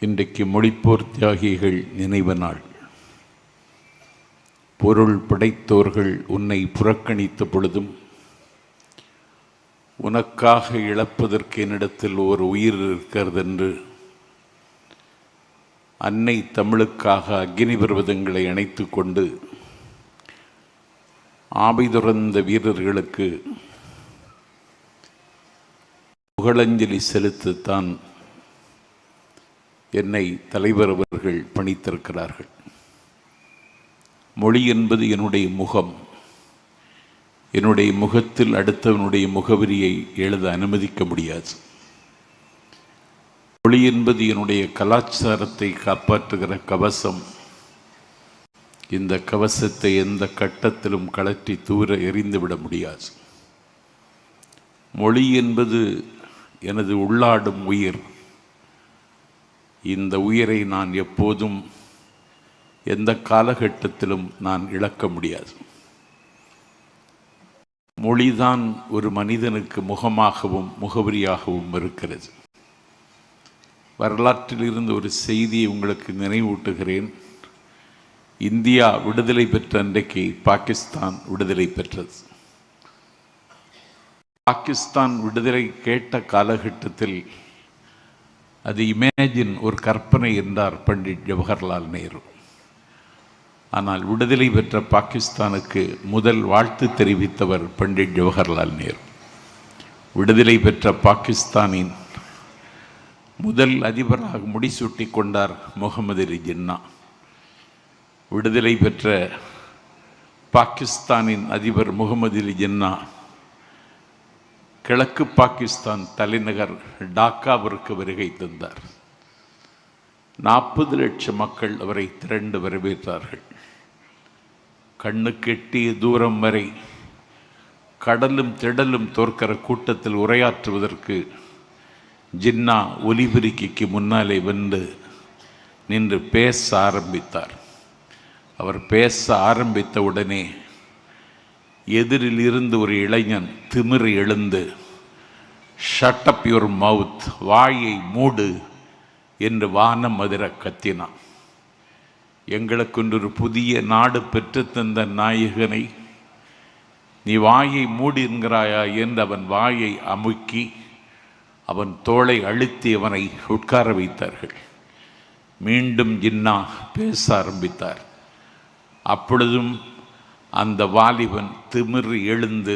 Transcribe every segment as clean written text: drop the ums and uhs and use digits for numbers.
இன்றைக்கு மொழிப்போர் தியாகிகள் நினைவு நாள். பொருள் படைத்தோர்கள் உன்னை புறக்கணித்த பொழுதும் உனக்காக இழப்பதற்கு என்னிடத்தில் ஒரு உயிர் இருக்கிறதென்று அன்னை தமிழுக்காக அக்னி பர்வதங்களை அணைத்து கொண்டு ஆபை துறந்த வீரர்களுக்கு புகழஞ்சலி செலுத்தத்தான் என்னை தலைவர் அவர்கள் பணித்திருக்கிறார்கள். மொழி என்பது என்னுடைய முகம். என்னுடைய முகத்தில் அடுத்தவனுடைய முகவரியை எழுத அனுமதிக்க முடியாது. மொழி என்பது என்னுடைய கலாச்சாரத்தை காப்பாற்றுகிற கவசம். இந்த கவசத்தை எந்த கட்டத்திலும் கழற்றி தூர எறிந்துவிட முடியாது. மொழி என்பது எனது உள்ளாடும் உயிர். இந்த உயிரை நான் எப்போதும் எந்த காலகட்டத்திலும் நான் இழக்க முடியாது. மொழிதான் ஒரு மனிதனுக்கு முகமாகவும் முகவரியாகவும் இருக்கிறது. வரலாற்றில் இருந்து ஒரு செய்தியை உங்களுக்கு நினைவூட்டுகிறேன். இந்தியா விடுதலை பெற்ற அன்றைக்கு பாகிஸ்தான் விடுதலை பெற்றது. பாகிஸ்தான் விடுதலை கேட்ட காலகட்டத்தில் அது இமேஜின், ஒரு கற்பனை என்றார் பண்டிட் ஜவஹர்லால் நேரு. ஆனால் விடுதலை பெற்ற பாகிஸ்தானுக்கு முதல் வாழ்த்து தெரிவித்தவர் பண்டிட் ஜவஹர்லால் நேரு. விடுதலை பெற்ற பாகிஸ்தானின் முதல் அதிபராக முடிசூட்டி கொண்டார் முகமது அலி ஜின்னா. விடுதலை பெற்ற பாகிஸ்தானின் அதிபர் முகமது அலி ஜின்னா கிழக்கு பாகிஸ்தான் தலைநகர் டாக்காவிற்கு வருகை தந்தார். 40 லட்சம் மக்கள் அவரை திரண்டு வரவேற்றார்கள். கண்ணுக்கு எட்டிய தூரம் வரை கடலும் திடலும் தோற்கிற கூட்டத்தில் உரையாற்றுவதற்கு ஜின்னா ஒலிபெருக்கிக்கு முன்னாலே வந்து நின்று பேச ஆரம்பித்தார். அவர் பேச ஆரம்பித்த உடனே எதிரில் இருந்து ஒரு இளைஞன் திமிரு எழுந்து, ஷட் அப் யுவர் மவுத், வாயை மூடு என்று வானம் அதிர கத்தினான். எங்களுக்கு ஒரு புதிய நாடு பெற்று தந்த நாயகனை நீ வாயை மூடி என்கிறாயா என்று அவன் வாயை அமுக்கி அவன் தோளை அழுத்தி அவனை உட்கார வைத்தார்கள். மீண்டும் ஜின்னா பேச ஆரம்பித்தார். அப்பொழுதும் அந்த வாலிபன் திமிரு எழுந்து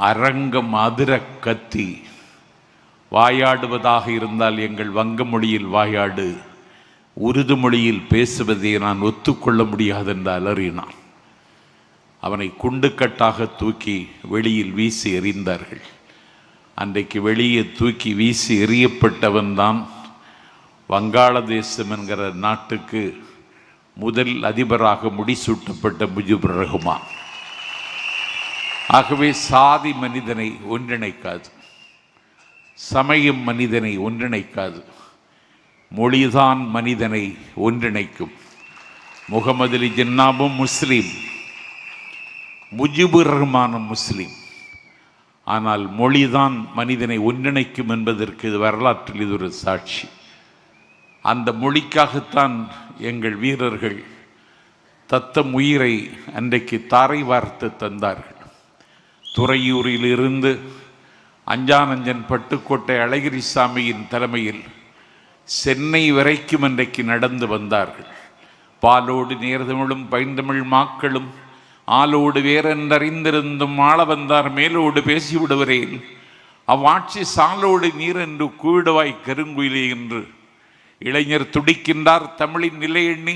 அரங்கம் அதிர கத்தி, வாயாடுவதாக இருந்தால் எங்கள் வங்க மொழியில் வாயாடு, உருது மொழியில் பேசுவதை நான் ஒத்துக்கொள்ள முடியாது என்று அலறினான். அவனை குண்டுக்கட்டாக தூக்கி வெளியில் வீசி எறிந்தார்கள். அன்றைக்கு வெளியே தூக்கி வீசி எறியப்பட்டவன்தான் வங்காளதேசம் என்கிற நாட்டுக்கு முதல் அதிபராக முடிசூட்டப்பட்ட முஜிபுர் ரஹ்மான். ஆகவே சாதி மனிதனை ஒன்றிணைக்காது, சமயம் மனிதனை ஒன்றிணைக்காது, மொழிதான் மனிதனை ஒன்றிணைக்கும். முகமது அலி ஜின்னாவும் முஸ்லீம், முஜிபுர் ரஹ்மானும் முஸ்லீம். ஆனால் மொழிதான் மனிதனை ஒன்றிணைக்கும் என்பதற்கு வரலாற்றில் இது ஒரு சாட்சி. அந்த மொழிக்காகத்தான் எங்கள் வீரர்கள் தத்தம் உயிரை அன்றைக்கு தாரை வார்த்து தந்தார்கள். துறையூரிலிருந்து அஞ்சானஞ்சன் பட்டுக்கோட்டை அழகிரிசாமியின் தலைமையில் சென்னை வரைக்கும் அன்றைக்கு நடந்து வந்தார்கள். பாலோடு நேர்தமிழும் பைந்தமிழ் மாக்களும் ஆளோடு வேறென்றறிந்திருந்தும் ஆள வந்தார் மேலோடு பேசிவிடுவரேன், அவ்வாட்சி சாலோடு நீரென்று கூவிடுவாய் கருங்குயிலே என்று இளைஞர் துடிக்கின்றார் தமிழின் நிலை எண்ணி.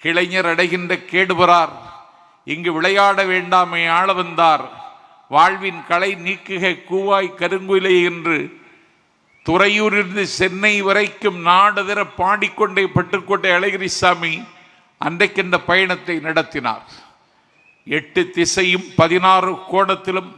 கிளைஞர் அடைகின்ற கேடுபறார் இங்கு விளையாட வேண்டாமே ஆள வந்தார், வாழ்வின் களை நீக்குக கூவாய் கருங்குயிலே என்று துறையூரிலிருந்து சென்னை வரைக்கும் நாடதிர பாடிக்கொண்டே பட்டுக்கோட்டை அழகிரிசாமி அன்றைக்கின்ற பயணத்தை நடத்தினார். 8 திசையும் 16 கோணத்திலும்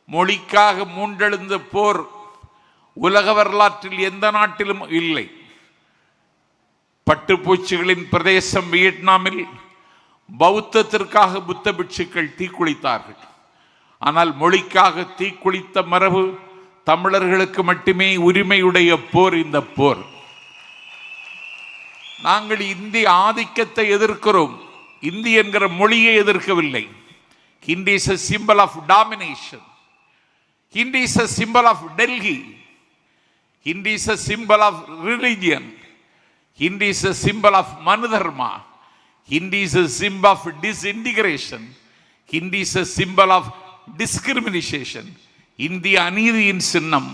மொழிக்காக மூண்டெழுந்த போர் உலக வரலாற்றில் எந்த நாட்டிலும் இல்லை. பட்டுப்பூச்சிகளின் பிரதேசம் வியட்நாமில் பௌத்தத்திற்காக புத்த பிட்சுக்கள் தீக்குளித்தார்கள். ஆனால் மொழிக்காக தீக்குளித்த மரபு தமிழர்களுக்கு மட்டுமே உரிமையுடைய போர் இந்த போர். நாங்கள் இந்திய ஆதிக்கத்தை எதிர்க்கிறோம், இந்தி என்கிற மொழியை எதிர்க்கவில்லை. Hindi is a symbol of domination. Hindi is a symbol of Delhi. Hindi is a symbol of religion. Hindi is a symbol of Manudharma. Hindi is a symbol of disintegration. Hindi is a symbol of discrimination. இந்திய அநீதியின் சின்னம்,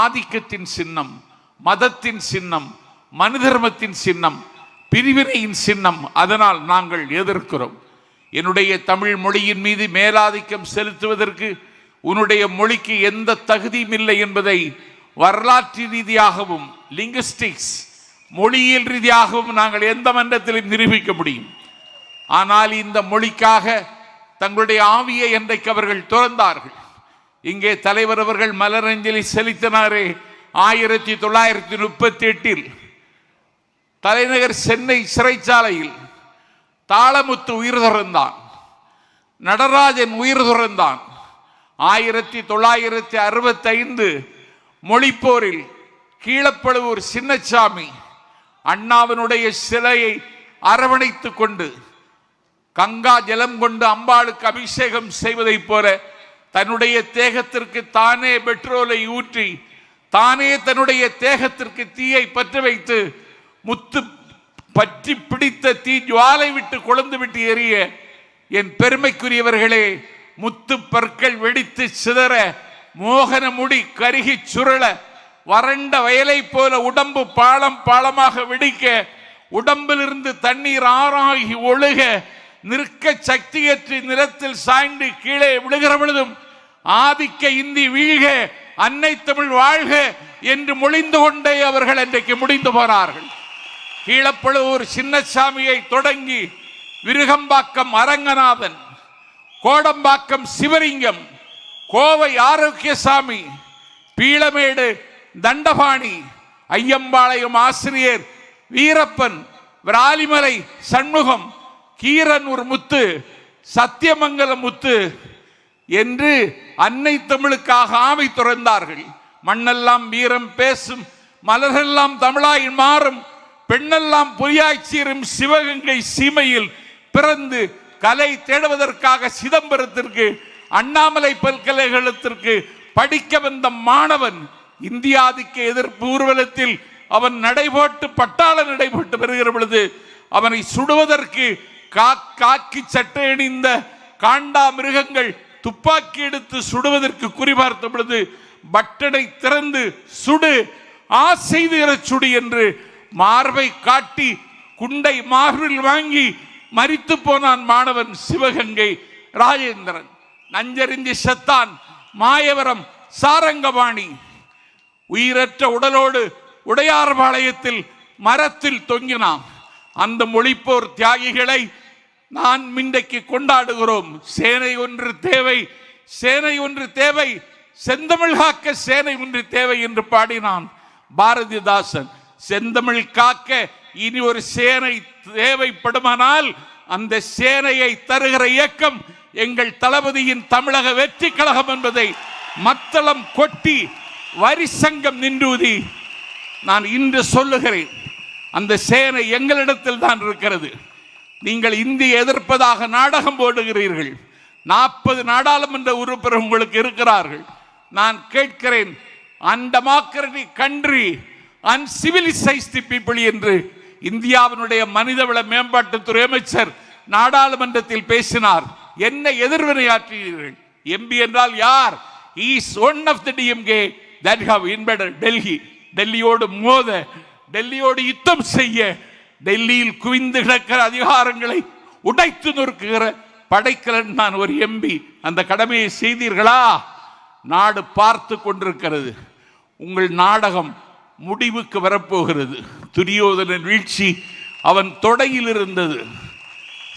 ஆதிக்கத்தின் சின்னம், மதத்தின் சின்னம், மனுதர்மத்தின் சின்னம், பிரிவினையின் சின்னம். அதனால் நாங்கள் எதிர்க்கிறோம். என்னுடைய தமிழ் மொழியின் மீது மேலாதிக்கம் செலுத்துவதற்கு உன்னுடைய மொழிக்கு எந்த தகுதியும் இல்லை என்பதை வரலாற்று ரீதியாகவும் லிங்குஸ்டிக்ஸ் மொழியியல் ரீதியாகவும் நாங்கள் எந்த மன்றத்திலும் நிரூபிக்க முடியும். ஆனால் இந்த மொழிக்காக தங்களுடைய ஆவியை என்றைக்கு அவர்கள் துறந்தார்கள். இங்கே தலைவர் அவர்கள் மலரஞ்சலி செலுத்தினாரே 1938 தலைநகர் சென்னை சிறைச்சாலையில் தாளமுத்து உயிர் துறந்தான், நடராஜன் உயிர் துறந்தான். 1965 மொழிப்போரில் கீழப்பழுவூர் சின்னசாமி அண்ணாவினுடைய சிலையை அரவணைத்துக் கொண்டு கங்கா ஜலம் கொண்டு அம்பாளுக்கு அபிஷேகம் செய்வதைப் போல தன்னுடைய தேகத்திற்கு தானே பெட்ரோலை ஊற்றி தானே தன்னுடைய தேகத்திற்கு தீயை பற்ற வைத்து முத்து பற்றி பிடித்த தீ ஜுவாலை விட்டு கொழுந்து விட்டு எரிய என் பெருமைக்குரியவர்களே, முத்து பற்கள் வெடித்து சிதற, மோகன முடி கருகி சுருள, வறண்ட வயலை போல உடம்பு பாலம் பாலமாக வெடிக்க, உடம்பிலிருந்து தண்ணீர் ஆறாகி ஒழுக, நிற்க சக்தியற்று நிலத்தில் சாய்ந்து கீழே விழுகிற பொழுதும் ஆதிக்க இந்தி வீழ்க, அன்னை தமிழ் வாழ்க என்று மொழிந்து கொண்டே அவர்கள் அன்றைக்கு முடிந்து போனார்கள். கீழப்பழுவூர் சின்னசாமியை தொடங்கி விருகம்பாக்கம் அரங்கநாதன், கோடம்பாக்கம் சிவலிங்கம், கோவை ஆரோக்கியசாமி, பீளமேடு தண்டபாணி, ஐயம்பாளையம் ஆசிரியர் வீரப்பன், விராலிமலை சண்முகம், கீரனூர் முத்து, சத்தியமங்கலம் முத்து என்று அன்னை தமிழுக்காக ஆவி துறந்தார்கள். மண்ணெல்லாம் வீரம் பேசும், மலரெல்லாம் தமிழாய் மாறும், பெண்ணெல்லாம் பொய்யாய் சீரும் சிவகங்கை சீமையில் பிறந்து கலை தேடுவதற்காக சிதம்பரத்திற்கு அண்ணாமலை பல்கலைக்கழகத்திற்கு படிக்க வந்த மாணவன் இந்தியாதிக்க எதிர்ப்பு ஊர்வலத்தில் அவன் நடைபோட்டு பட்டாள நடைபோட்டு வருகிற பொழுது அவனை சுடுவதற்கு காக்கி சட்டை அணிந்த காண்டா மிருகங்கள் துப்பாக்கி எடுத்து சுடுவதற்கு குறிபார்த்த பொழுது பட்டனை திறந்து சுடு, ஆசை தீர சுடு என்று மார்பை காட்டி குண்டை மார்பில் வாங்கி மரித்து போனான் மாணவன் சிவகங்கை ராஜேந்திரன். நஞ்சறிந்தி செத்தான் மாயவரம் சாரங்கபாணி. உயிரற்ற உடலோடு உடையார்பாளையத்தில் மரத்தில் தொங்கினான். அந்த மொழிப்போர் தியாகிகளை நான் இன்றைக்கு கொண்டாடுகிறோம். சேனை ஒன்று தேவை, சேனை ஒன்று தேவை, செந்தமிழ் காக்க சேனை ஒன்று தேவை என்று பாடினான் பாரதிதாசன். செந்தமிழ் காக்க இனி ஒரு சேனை தேவைப்படுமானால் அந்த சேனையை தருகிற இயக்கம் எங்கள் தளபதியின் தமிழக வெற்றி கழகம் என்பதை மத்தளம் கொட்டி வரி சங்கம் நின்றூதி நான் இன்று சொல்லுகிறேன். அந்த சேனை எங்களிடத்தில் தான் இருக்கிறது. நீங்கள் இந்திய எதிர்ப்பதாக நாடகம் போடுகிறீர்கள். 40 நாடாளுமன்ற உறுப்பினர் உங்களுக்கு இருக்கிறார்கள். நான் கேட்கிறேன், அன்டெமோக்ராட்டிக் கண்ட்ரி, அன்சிவிலைஸ்டு பீப்புள் என்று இந்தியாவினுடைய மனிதவள மேம்பாட்டுத்துறை அமைச்சர் நாடாளுமன்றத்தில் பேசினார். என்ன எதிர்வினையாற்றுகிறீர்கள்? எம்பி என்றால் யார்? He is one of the DMK that have invaded Delhi. டெல்லியோடு மோத, டெல்லியோடு யுத்தம் செய்ய, டெல்லியில் குவிந்து கிடக்கிற அதிகாரங்களை உடைத்து நொறுக்குகிற படைக்கலன் நான் ஒரு எம்பி. அந்த கடமையை செய்தீர்களா? நாடு பார்த்து கொண்டிருக்கிறது. உங்கள் நாடகம் முடிவுக்கு வரப்போகிறது. துரியோதனன் வீழ்ச்சி அவன் தொடையில் இருந்தது.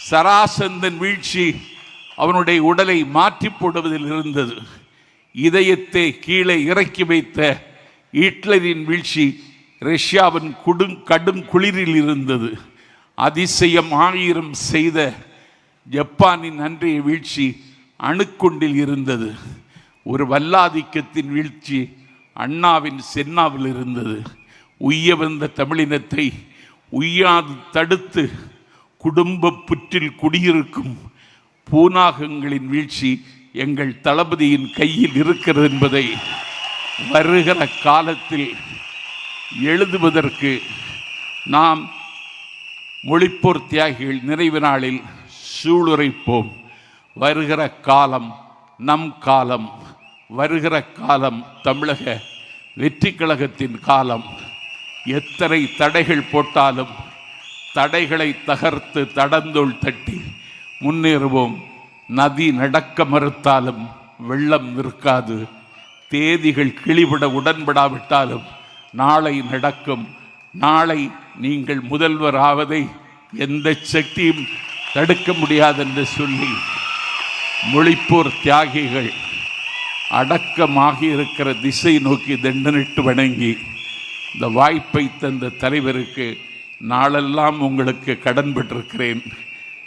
சராசந்தன் வீழ்ச்சி அவனுடைய உடலை மாற்றி போடுவதில் இருந்தது. இதயத்தை கீழே இறக்கி வைத்த ஹிட்லரின் வீழ்ச்சி ரஷ்யாவின் கடும் குளிரில் இருந்தது. அதிசயம் 1000 செய்த ஜப்பானின் அன்றைய வீழ்ச்சி அணுக்குண்டில் இருந்தது. ஒரு வல்லாதிக்கத்தின் வீழ்ச்சி அண்ணாவின் சென்னாவில் இருந்தது. உய்ய வந்த தமிழினத்தை உய்யாது தடுத்து குடும்ப புற்றில் குடியிருக்கும் பூனாகங்களின் வீழ்ச்சி எங்கள் தளபதியின் கையில் இருக்கிறது என்பதை வருகிற காலத்தில் எழுதுவதற்கு நாம் மொழிப்போர் தியாகிகள் நிறைவு நாளில் சூளுரைப்போம். வருகிற காலம் நம் காலம், வருகிற காலம் தமிழக வெற்றி கழகத்தின் காலம். எத்தனை தடைகள் போட்டாலும் தடைகளை தகர்த்து தடந்தோள் தட்டி முன்னேறுவோம். நதி நடக்க மறுத்தாலும் வெள்ளம் நிற்காது. தேதிகள் கிளிவிட உடன்படாவிட்டாலும் நாளை நடக்கும். நாளை நீங்கள் முதல்வர் ஆவதை எந்த சக்தியும் தடுக்க முடியாது என்று சொல்லி மொழிப்போர் தியாகிகள் அடக்கமாகி இருக்கிற திசை நோக்கி தண்டனிட்டு வணங்கி இந்த வாய்ப்பை தந்த தலைவருக்கு நாளெல்லாம் உங்களுக்கு கடன் பெற்றிருக்கிறேன்.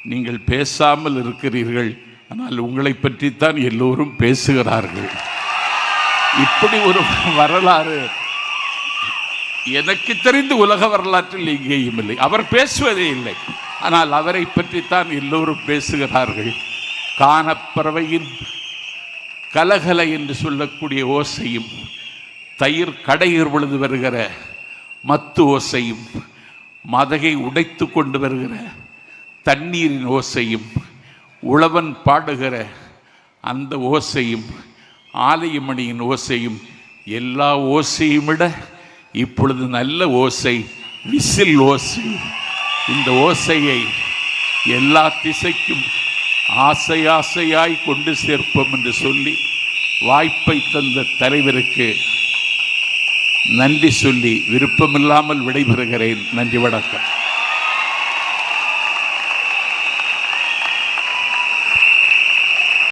நீங்கள் பேசாமல் இருக்கிறீர்கள், ஆனால் உங்களை பற்றித்தான் எல்லோரும் பேசுகிறார்கள். இப்படி ஒரு வரலாறு எனக்கு தெரிந்து உலக வரலாற்றில் எங்கேயும் இல்லை. அவர் பேசுவதே இல்லை, ஆனால் அவரை பற்றித்தான் எல்லோரும் பேசுகிறார்கள். கானப்பறவையின் கலகலை என்று சொல்லக்கூடிய ஓசையும், தயிர் கடையிற் பொழுது வருகிற மத்து ஓசையும், மதகை உடைத்து கொண்டு வருகிற தண்ணீரின் ஓசையும், உழவன் பாடுகிற அந்த ஓசையும், ஆலயமணியின் ஓசையும், எல்லா ஓசையும் விட இப்பொழுது நல்ல ஓசை விசில் ஓசை. இந்த ஓசையை எல்லா திசைக்கும் ஆசை ஆசையாய் கொண்டு சேர்ப்போம் என்று சொல்லி வாய்ப்பை தந்த தலைவருக்கு நன்றி சொல்லி விருப்பமில்லாமல் விடைபெறுகிறேன். நன்றி, வணக்கம்.